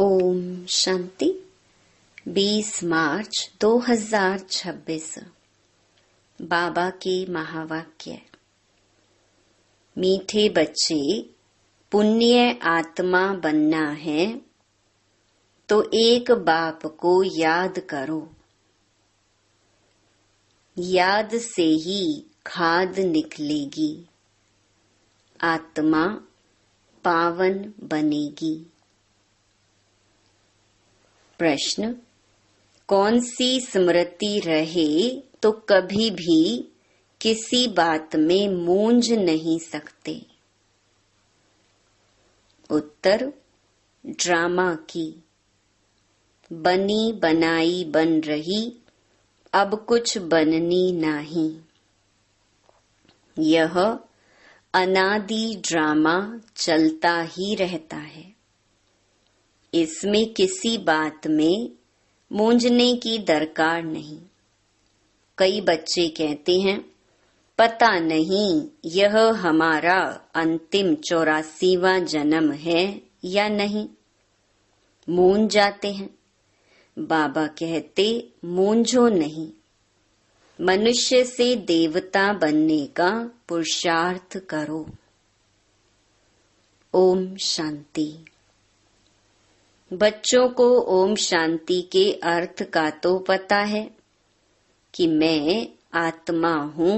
ओम शांति। 20 मार्च 2026। बाबा के महावाक्य। मीठे बच्चे, पुण्य आत्मा बनना है तो एक बाप को याद करो। याद से ही खाद निकलेगी, आत्मा पावन बनेगी। प्रश्न: कौन सी स्मृति रहे तो कभी भी किसी बात में मूंझ नहीं सकते? उत्तर: ड्रामा की। बनी बनाई बन रही, अब कुछ बननी नहीं। यह अनादि ड्रामा चलता ही रहता है। इसमें किसी बात में मूंझने की दरकार नहीं। कई बच्चे कहते हैं, पता नहीं यह हमारा अंतिम 84वां जन्म है या नहीं। मूंझ जाते हैं। बाबा कहते, मूंझो नहीं। मनुष्य से देवता बनने का पुरुषार्थ करो। ओम शांति। बच्चों को ओम शांति के अर्थ का तो पता है कि मैं आत्मा हूँ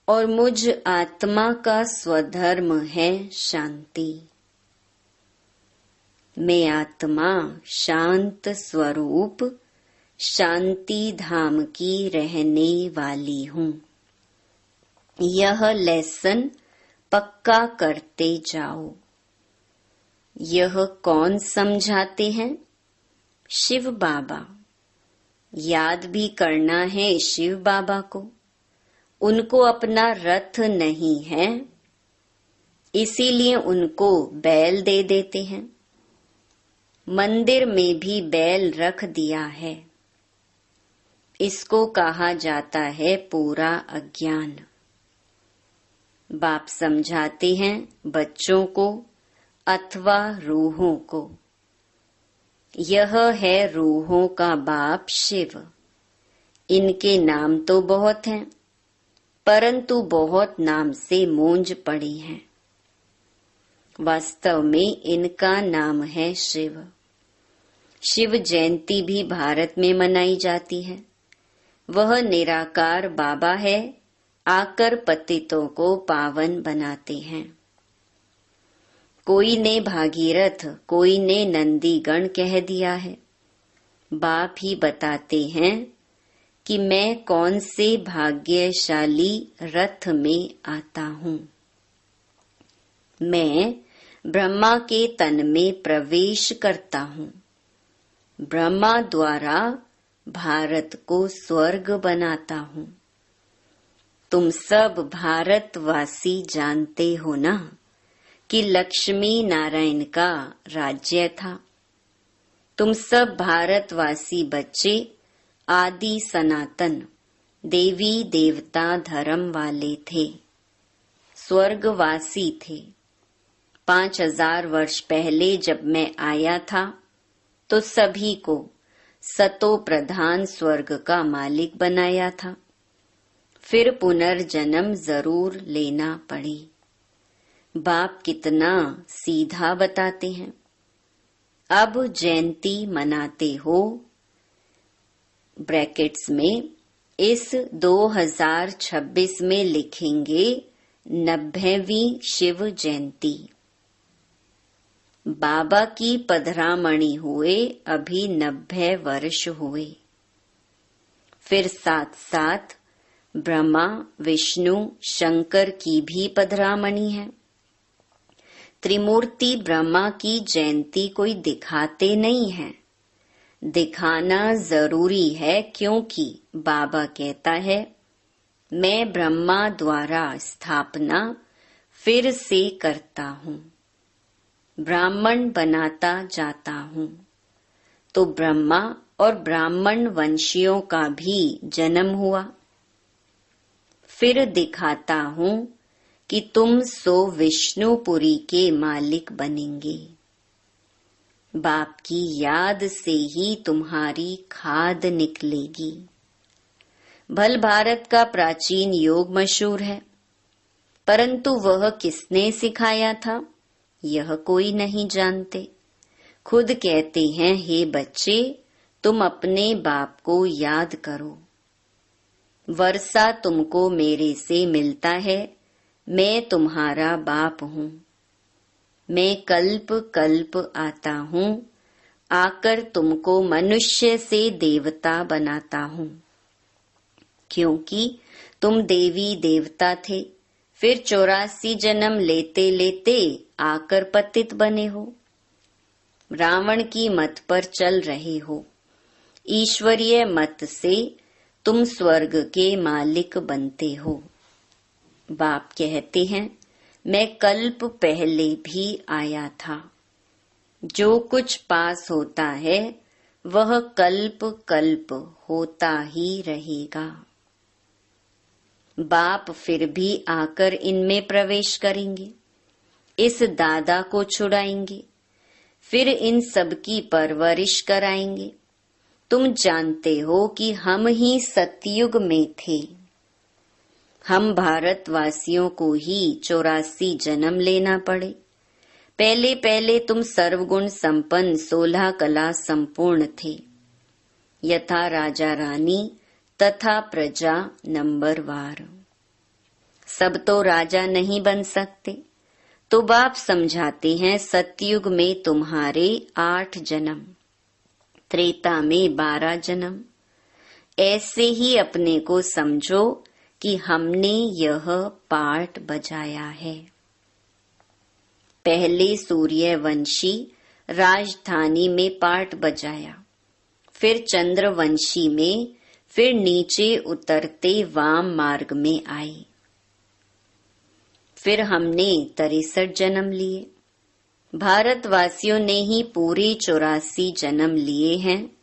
और मुझ आत्मा का स्वधर्म है शांति। मैं आत्मा शांत स्वरूप शांति धाम की रहने वाली हूँ। यह लेसन पक्का करते जाओ। यह कौन समझाते हैं? शिव बाबा। याद भी करना है शिव बाबा को। उनको अपना रथ नहीं है, इसीलिए उनको बैल दे देते हैं। मंदिर में भी बैल रख दिया है। इसको कहा जाता है पूरा अज्ञान। बाप समझाते हैं बच्चों को अथवा रूहों को। यह है रूहों का बाप शिव। इनके नाम तो बहुत हैं, परंतु बहुत नाम से मूंझ पड़ी हैं। वास्तव में इनका नाम है शिव। शिव जयंती भी भारत में मनाई जाती है। वह निराकार बाबा है, आकर पतितों को पावन बनाते हैं। कोई ने भागीरथ, कोई ने नंदीगण कह दिया है। बाप ही बताते हैं कि मैं कौन से भाग्यशाली रथ में आता हूँ। मैं ब्रह्मा के तन में प्रवेश करता हूँ। ब्रह्मा द्वारा भारत को स्वर्ग बनाता हूँ। तुम सब भारतवासी जानते हो ना कि लक्ष्मी नारायण का राज्य था। तुम सब भारतवासी बच्चे आदि सनातन देवी देवता धर्म वाले थे, स्वर्गवासी थे। 5000 वर्ष पहले जब मैं आया था तो सभी को सतो प्रधान स्वर्ग का मालिक बनाया था। फिर पुनर्जन्म जरूर लेना पड़ी। बाप कितना सीधा बताते हैं। अब जयंती मनाते हो, ब्रैकेट्स में इस 2026 में लिखेंगे 90वीं शिव जयंती। बाबा की पधरामणि हुए अभी 90 वर्ष हुए। फिर साथ साथ ब्रह्मा विष्णु शंकर की भी पधरामणि है। त्रिमूर्ति ब्रह्मा की जयंती कोई दिखाते नहीं है। दिखाना जरूरी है, क्योंकि बाबा कहता है मैं ब्रह्मा द्वारा स्थापना फिर से करता हूँ, ब्राह्मण बनाता जाता हूँ। तो ब्रह्मा और ब्राह्मण वंशियों का भी जन्म हुआ। फिर दिखाता हूँ कि तुम सो विष्णुपुरी के मालिक बनेंगे। बाप की याद से ही तुम्हारी खाद निकलेगी। भल भारत का प्राचीन योग मशहूर है, परंतु वह किसने सिखाया था यह कोई नहीं जानते। खुद कहते हैं, हे बच्चे, तुम अपने बाप को याद करो। वर्षा तुमको मेरे से मिलता है, मैं तुम्हारा बाप हूँ। मैं कल्प कल्प आता हूँ, आकर तुमको मनुष्य से देवता बनाता हूँ। क्योंकि तुम देवी देवता थे, फिर 84 जन्म लेते लेते आकर पतित बने हो। रावण की मत पर चल रहे हो। ईश्वरीय मत से तुम स्वर्ग के मालिक बनते हो। बाप कहते हैं, मैं कल्प पहले भी आया था। जो कुछ पास होता है वह कल्प कल्प होता ही रहेगा। बाप फिर भी आकर इनमें प्रवेश करेंगे, इस दादा को छुड़ाएंगे, फिर इन सब की परवरिश कराएंगे। तुम जानते हो कि हम ही सतयुग में थे। हम भारतवासियों को ही 84 जन्म लेना पड़े। पहले पहले तुम सर्वगुण संपन्न 16 कला संपूर्ण थे, यथा राजा रानी तथा प्रजा नंबरवार। सब तो राजा नहीं बन सकते, तो बाप समझाते हैं, सतयुग में तुम्हारे 8 जन्म, त्रेता में 12 जन्म। ऐसे ही अपने को समझो कि हमने यह पार्ट बजाया है। पहले सूर्यवंशी राजधानी में पार्ट बजाया, फिर चंद्रवंशी में, फिर नीचे उतरते वाम मार्ग में आए। फिर हमने 63 जन्म लिए। भारतवासियों ने ही पूरे 84 जन्म लिए हैं,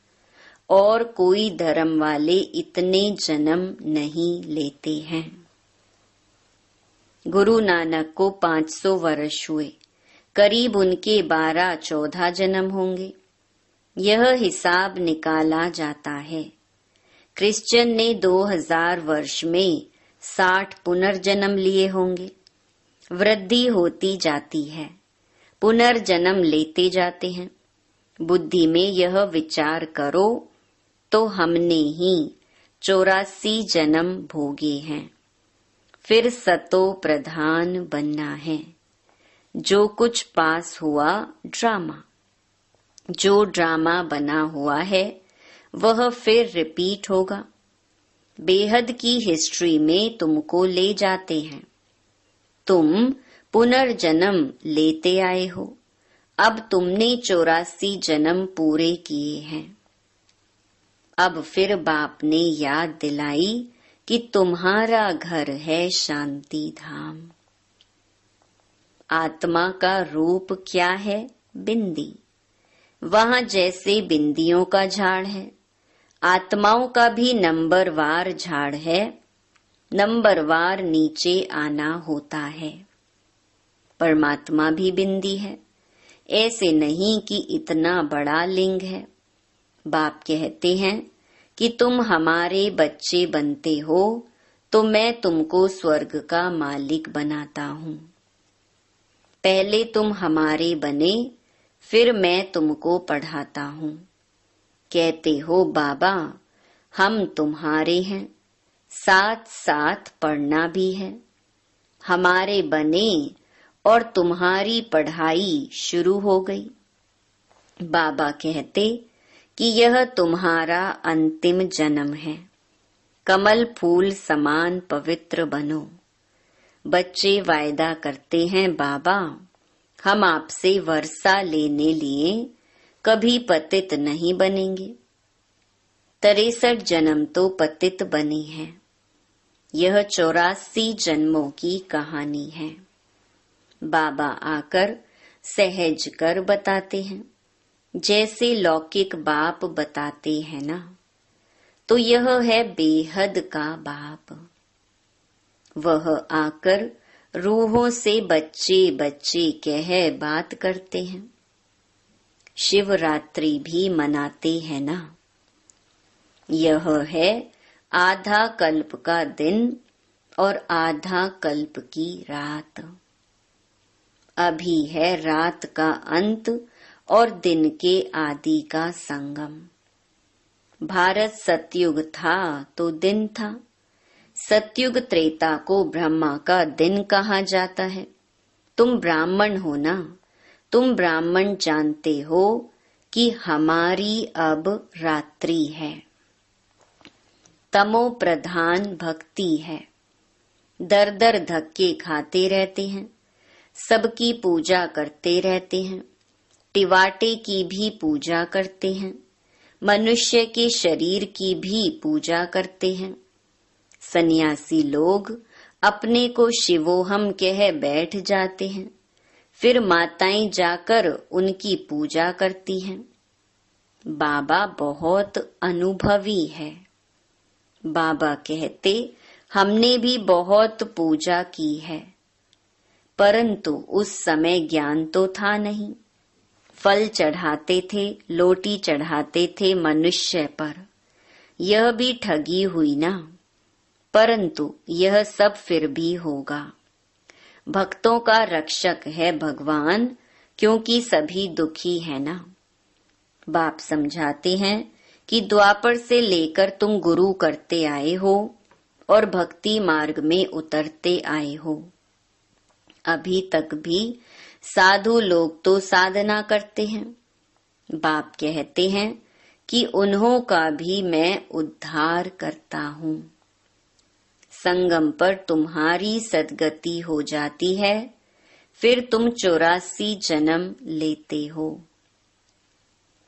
और कोई धर्म वाले इतने जन्म नहीं लेते हैं। गुरु नानक को 500 वर्ष हुए, करीब उनके 12-14 जन्म होंगे। यह हिसाब निकाला जाता है। क्रिश्चियन ने 2000 वर्ष में 60 पुनर्जन्म लिए होंगे। वृद्धि होती जाती है, पुनर्जन्म लेते जाते हैं। बुद्धि में यह विचार करो तो हमने ही 84 जन्म भोगे हैं। फिर सतो प्रधान बनना है। जो कुछ पास हुआ ड्रामा, जो ड्रामा बना हुआ है वह फिर रिपीट होगा। बेहद की हिस्ट्री में तुमको ले जाते हैं। तुम पुनर्जन्म लेते आए हो। अब तुमने 84 जन्म पूरे किए हैं। अब फिर बाप ने याद दिलाई कि तुम्हारा घर है शांति धाम। आत्मा का रूप क्या है? बिंदी। वहां जैसे बिंदियों का झाड़ है, आत्माओं का भी नंबरवार झाड़ है। नंबरवार नीचे आना होता है। परमात्मा भी बिंदी है। ऐसे नहीं कि इतना बड़ा लिंग है। बाप कहते हैं कि तुम हमारे बच्चे बनते हो तो मैं तुमको स्वर्ग का मालिक बनाता हूँ। पहले तुम हमारे बने, फिर मैं तुमको पढ़ाता हूँ। कहते हो बाबा हम तुम्हारे हैं, साथ साथ पढ़ना भी है। हमारे बने और तुम्हारी पढ़ाई शुरू हो गई। बाबा कहते कि यह तुम्हारा अंतिम जन्म है। कमल फूल समान पवित्र बनो। बच्चे वायदा करते हैं, बाबा हम आपसे वर्षा लेने लिए कभी पतित नहीं बनेंगे। 63 जन्म तो पतित बने हैं। यह 84 जन्मों की कहानी है। बाबा आकर सहज कर बताते हैं, जैसे लौकिक बाप बताते हैं ना, तो यह है बेहद का बाप। वह आकर रूहों से बच्चे बच्चे कह बात करते हैं। शिवरात्रि भी मनाते हैं ना। यह है आधा कल्प का दिन और आधा कल्प की रात। अभी है रात का अंत और दिन के आदि का संगम। भारत सतयुग था तो दिन था। सतयुग त्रेता को ब्रह्मा का दिन कहा जाता है। तुम ब्राह्मण हो ना, तुम ब्राह्मण जानते हो कि हमारी अब रात्रि है। तमो प्रधान भक्ति है। दर दर धक्के खाते रहते हैं, सबकी पूजा करते रहते हैं, टिवाटे की भी पूजा करते हैं, मनुष्य के शरीर की भी पूजा करते हैं। सन्यासी लोग अपने को शिवोहम कह बैठ जाते हैं, फिर माताएं जाकर उनकी पूजा करती हैं। बाबा बहुत अनुभवी है। बाबा कहते हमने भी बहुत पूजा की है, परंतु उस समय ज्ञान तो था नहीं। फल चढ़ाते थे, लोटी चढ़ाते थे मनुष्य पर। यह भी ठगी हुई ना, परंतु यह सब फिर भी होगा। भक्तों का रक्षक है भगवान, क्योंकि सभी दुखी है ना। बाप समझाते हैं कि द्वापर से लेकर तुम गुरु करते आए हो और भक्ति मार्ग में उतरते आए हो। अभी तक भी साधु लोग तो साधना करते हैं। बाप कहते हैं कि उन्हों का भी मैं उद्धार करता हूँ। संगम पर तुम्हारी सद्गति हो जाती है, फिर तुम 84 जन्म लेते हो।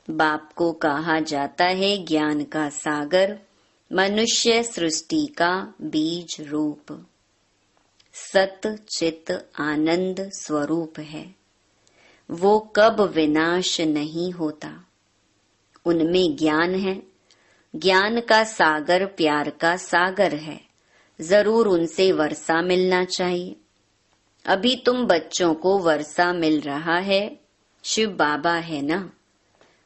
बाप को कहा जाता है ज्ञान का सागर, मनुष्य सृष्टि का बीज रूप। सत चित आनंद स्वरूप है, वो कब विनाश नहीं होता। उनमें ज्ञान है। ज्ञान का सागर प्यार का सागर है। जरूर उनसे वर्षा मिलना चाहिए। अभी तुम बच्चों को वर्षा मिल रहा है। शिव बाबा है ना,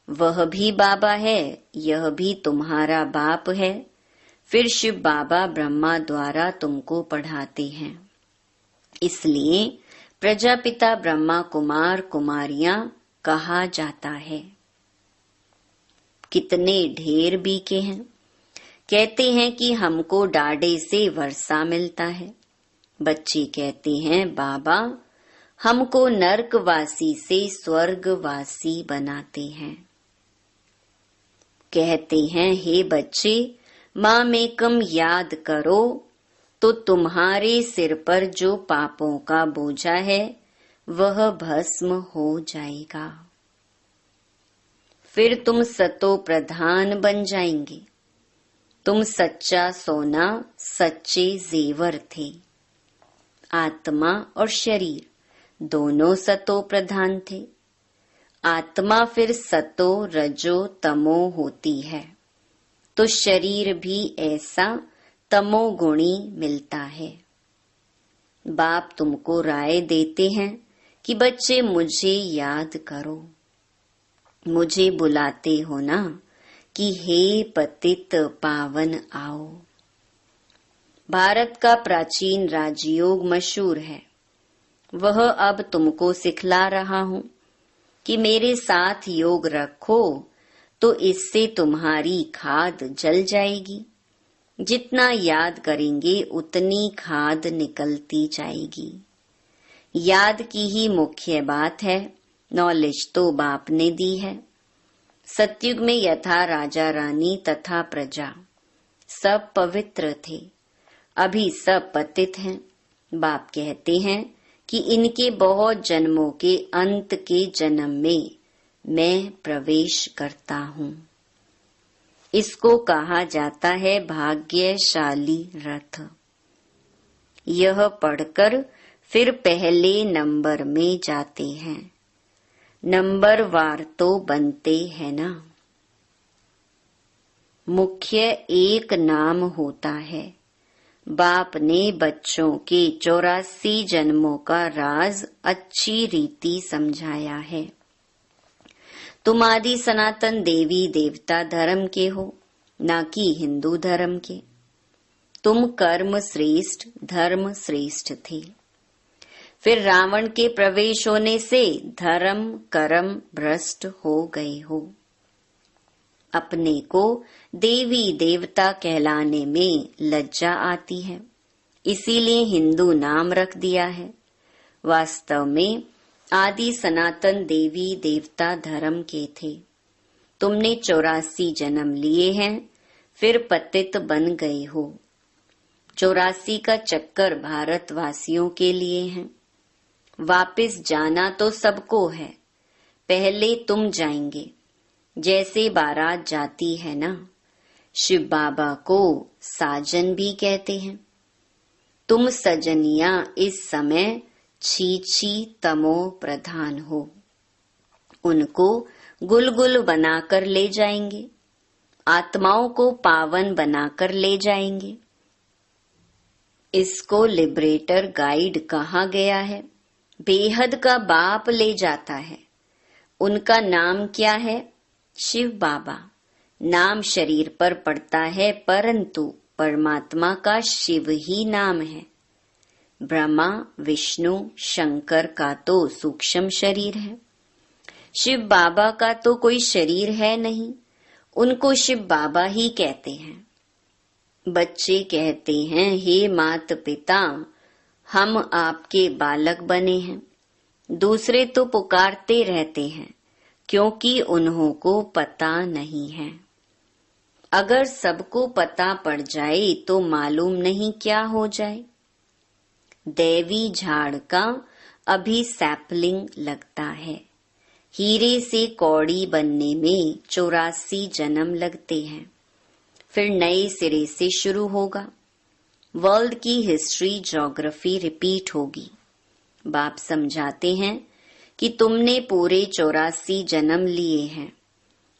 वह भी बाबा है, यह भी तुम्हारा बाप है। फिर शिव बाबा ब्रह्मा द्वारा तुमको पढ़ाते हैं। इसलिए प्रजापिता ब्रह्मा कुमार कुमारियां कहा जाता है। कितने ढेर बीके हैं। कहते हैं कि हमको डाडे से वर्षा मिलता है। बच्चे कहते हैं बाबा हमको नरकवासी से स्वर्गवासी बनाते हैं। कहते हैं हे बच्चे माँ मेकम याद करो तो तुम्हारे सिर पर जो पापों का बोझा है वह भस्म हो जाएगा। फिर तुम सतो प्रधान बन जाएंगे। तुम सच्चा सोना, सच्चे जेवर थे। आत्मा और शरीर दोनों सतो प्रधान थे। आत्मा फिर सतो रजो तमो होती है, तो शरीर भी ऐसा तमोगुणी मिलता है। बाप तुमको राय देते हैं कि बच्चे मुझे याद करो। मुझे बुलाते हो ना कि हे पतित पावन आओ। भारत का प्राचीन राजयोग मशहूर है। वह अब तुमको सिखला रहा हूँ कि मेरे साथ योग रखो तो इससे तुम्हारी खाद जल जाएगी। जितना याद करेंगे उतनी खाद निकलती जाएगी। याद की ही मुख्य बात है। नॉलेज तो बाप ने दी है। सतयुग में यथा राजा रानी तथा प्रजा सब पवित्र थे। अभी सब पतित हैं। बाप कहते हैं कि इनके बहुत जन्मों के अंत के जन्म में मैं प्रवेश करता हूँ। इसको कहा जाता है भाग्यशाली रथ। यह पढ़कर फिर पहले नंबर में जाते हैं। नंबर वार तो बनते हैं ना। मुख्य एक नाम होता है। बाप ने बच्चों के 84 जन्मों का राज अच्छी रीति समझाया है। तुम आदि सनातन देवी देवता धर्म के हो, ना कि हिंदू धर्म के। तुम कर्म श्रेष्ठ धर्म श्रेष्ठ थे। फिर रावण के प्रवेश होने से धर्म कर्म भ्रष्ट हो गए हो। अपने को देवी देवता कहलाने में लज्जा आती है, इसीलिए हिंदू नाम रख दिया है। वास्तव में आदि सनातन देवी देवता धर्म के थे। तुमने 84 जन्म लिए हैं, फिर पतित बन गए हो। 84 का चक्कर भारतवासियों के लिए है। वापिस जाना तो सबको है, पहले तुम जाएंगे, जैसे बारात जाती है ना। शिव बाबा को साजन भी कहते हैं। तुम सजनिया इस समय छीछी तमो प्रधान हो। उनको गुलगुल बनाकर ले जाएंगे, आत्माओं को पावन बनाकर ले जाएंगे। इसको लिबरेटर गाइड कहा गया है। बेहद का बाप ले जाता है। उनका नाम क्या है? शिव बाबा। नाम शरीर पर पड़ता है, परंतु परमात्मा का शिव ही नाम है। ब्रह्मा विष्णु शंकर का तो सूक्ष्म शरीर है। शिव बाबा का तो कोई शरीर है नहीं, उनको शिव बाबा ही कहते हैं। बच्चे कहते हैं, हे मात पिता, हम आपके बालक बने हैं। दूसरे तो पुकारते रहते हैं, क्योंकि उन्हों को पता नहीं है। अगर सबको पता पड़ जाए तो मालूम नहीं क्या हो जाए। दैवी झाड़ का अभी सैपलिंग लगता है। हीरे से कौड़ी बनने में 84 जन्म लगते हैं, फिर नए सिरे से शुरू होगा। वर्ल्ड की हिस्ट्री ज्योग्राफी रिपीट होगी। बाप समझाते हैं कि तुमने पूरे 84 जन्म लिए हैं।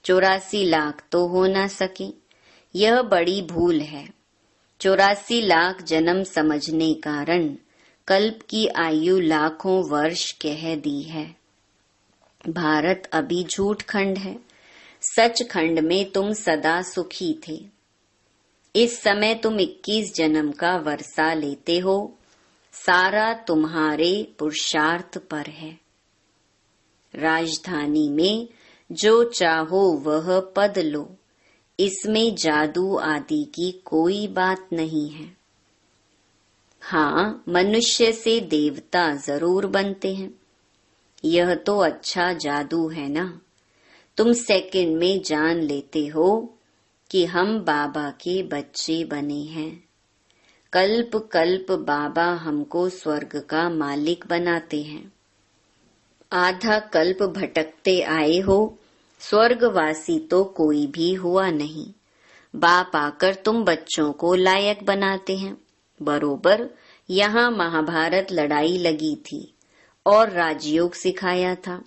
84 लाख तो हो ना सके, यह बड़ी भूल है। 84 लाख जन्म समझने कारण कल्प की आयु लाखों वर्ष कह दी है। भारत अभी झूठ खंड है, सच खंड में तुम सदा सुखी थे। इस समय तुम 21 जन्म का वर्षा लेते हो, सारा तुम्हारे पुरुषार्थ पर है। राजधानी में जो चाहो वह पद लो, इसमें जादू आदि की कोई बात नहीं है। हाँ, मनुष्य से देवता जरूर बनते हैं, यह तो अच्छा जादू है ना। तुम सेकंड में जान लेते हो कि हम बाबा के बच्चे बने हैं। कल्प कल्प बाबा हमको स्वर्ग का मालिक बनाते हैं। आधा कल्प भटकते आए हो, स्वर्गवासी तो कोई भी हुआ नहीं। बाप आकर तुम बच्चों को लायक बनाते हैं। बरोबर यहाँ महाभारत लड़ाई लगी थी और राजयोग सिखाया था।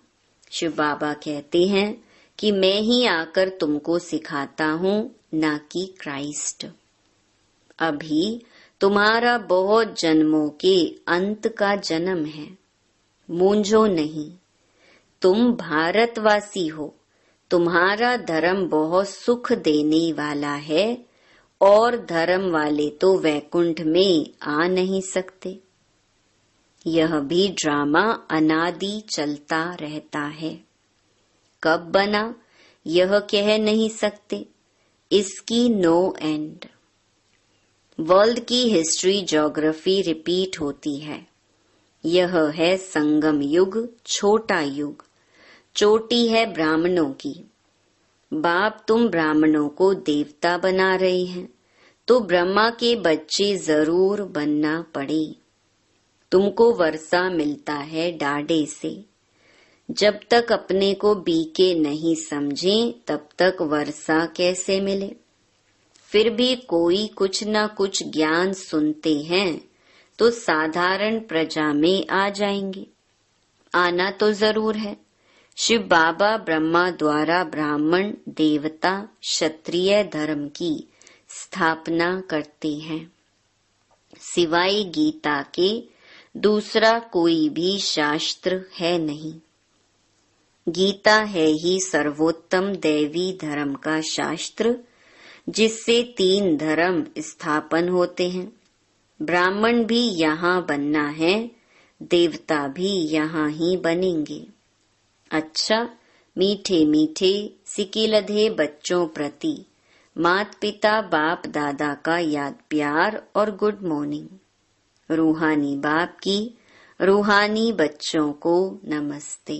शिव बाबा कहते हैं कि मैं ही आकर तुमको सिखाता हूँ, ना कि क्राइस्ट। अभी तुम्हारा बहुत जन्मों के अंत का जन्म है, मूंझो नहीं। तुम भारतवासी हो, तुम्हारा धर्म बहुत सुख देने वाला है और धर्म वाले तो वैकुंठ में आ नहीं सकते। यह भी ड्रामा अनादि चलता रहता है। कब बना यह कह नहीं सकते, इसकी नो एंड। वर्ल्ड की हिस्ट्री ज्योग्राफी रिपीट होती है। यह है संगम युग, छोटा युग। चोटी है ब्राह्मणों की। बाप तुम ब्राह्मणों को देवता बना रहे हैं, तो ब्रह्मा के बच्चे जरूर बनना पड़े। तुमको वर्षा मिलता है डाढ़े से। जब तक अपने को बीके नहीं समझें, तब तक वर्षा कैसे मिले। फिर भी कोई कुछ न कुछ ज्ञान सुनते हैं तो साधारण प्रजा में आ जाएंगे। आना तो जरूर है। शिव बाबा ब्रह्मा द्वारा ब्राह्मण देवता क्षत्रिय धर्म की स्थापना करते हैं। सिवाय गीता के दूसरा कोई भी शास्त्र है नहीं। गीता है ही सर्वोत्तम दैवी धर्म का शास्त्र, जिससे 3 धर्म स्थापन होते हैं। ब्राह्मण भी यहाँ बनना है, देवता भी यहाँ ही बनेंगे। अच्छा, मीठे मीठे सिकिलधे बच्चों प्रति माता पिता बाप दादा का याद प्यार और गुड मॉर्निंग। रूहानी बाप की रूहानी बच्चों को नमस्ते।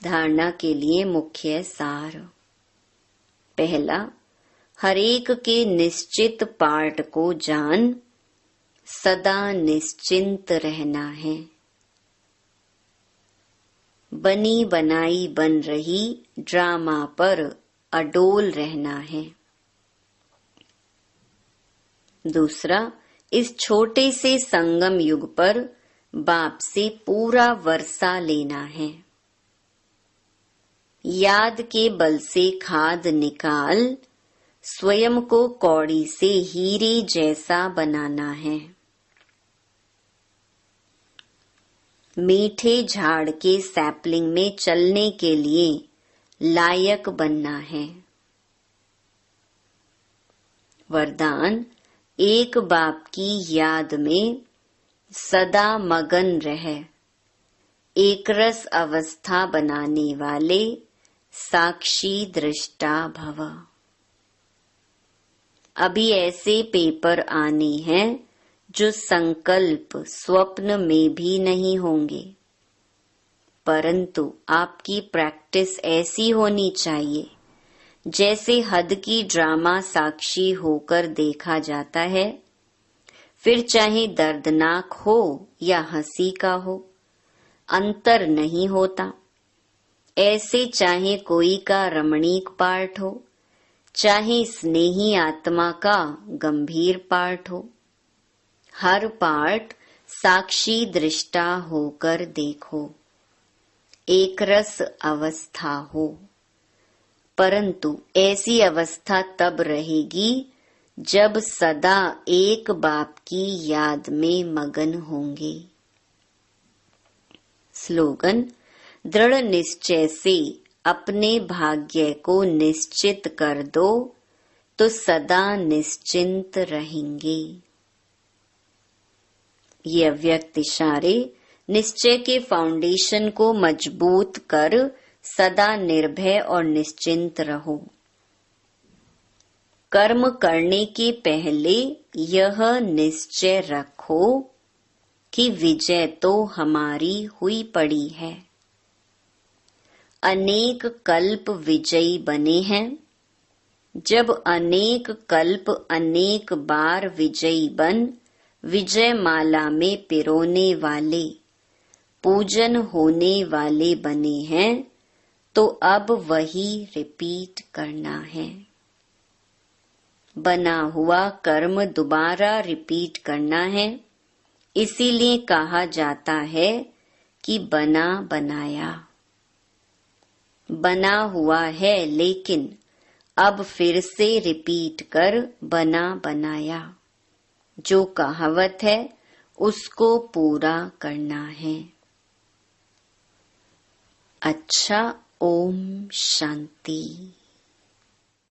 धारणा के लिए मुख्य सार। पहला, हरेक के निश्चित पार्ट को जान सदा निश्चिंत रहना है। बनी बनाई बन रही ड्रामा पर अडोल रहना है। दूसरा, इस छोटे से संगम युग पर बाप से पूरा वर्षा लेना है। याद के बल से खाद निकाल स्वयं को कौड़ी से हीरे जैसा बनाना है। मीठे झाड़ के सैपलिंग में चलने के लिए लायक बनना है। वरदान, एक बाप की याद में सदा मगन रह एकरस अवस्था बनाने वाले साक्षी दृष्टा भव। अभी ऐसे पेपर आने हैं जो संकल्प स्वप्न में भी नहीं होंगे, परंतु आपकी प्रैक्टिस ऐसी होनी चाहिए जैसे हद की ड्रामा साक्षी होकर देखा जाता है, फिर चाहे दर्दनाक हो या हंसी का हो, अंतर नहीं होता। ऐसे चाहे कोई का रमणीक पार्ट हो, चाहे स्नेही आत्मा का गंभीर पार्ट हो, हर पार्ट साक्षी दृष्टा होकर देखो, एक रस अवस्था हो। परंतु ऐसी अवस्था तब रहेगी जब सदा एक बाप की याद में मगन होंगे। स्लोगन, दृढ़ निश्चय से अपने भाग्य को निश्चित कर दो तो सदा निश्चिंत रहेंगे। ये अव्यक्त इशारे निश्चय के फाउंडेशन को मजबूत कर सदा निर्भय और निश्चिंत रहो। कर्म करने के पहले यह निश्चय रखो कि विजय तो हमारी हुई पड़ी है। अनेक कल्प विजयी बने हैं। जब अनेक कल्प अनेक बार विजयी बन विजय माला में पिरोने वाले पूजन होने वाले बने हैं, तो अब वही रिपीट करना है। बना हुआ कर्म दोबारा रिपीट करना है। इसीलिए कहा जाता है कि बना बनाया। बना हुआ है लेकिन अब फिर से रिपीट कर बना बनाया। जो कहावत है उसको पूरा करना है। अच्छा, ओम शांति।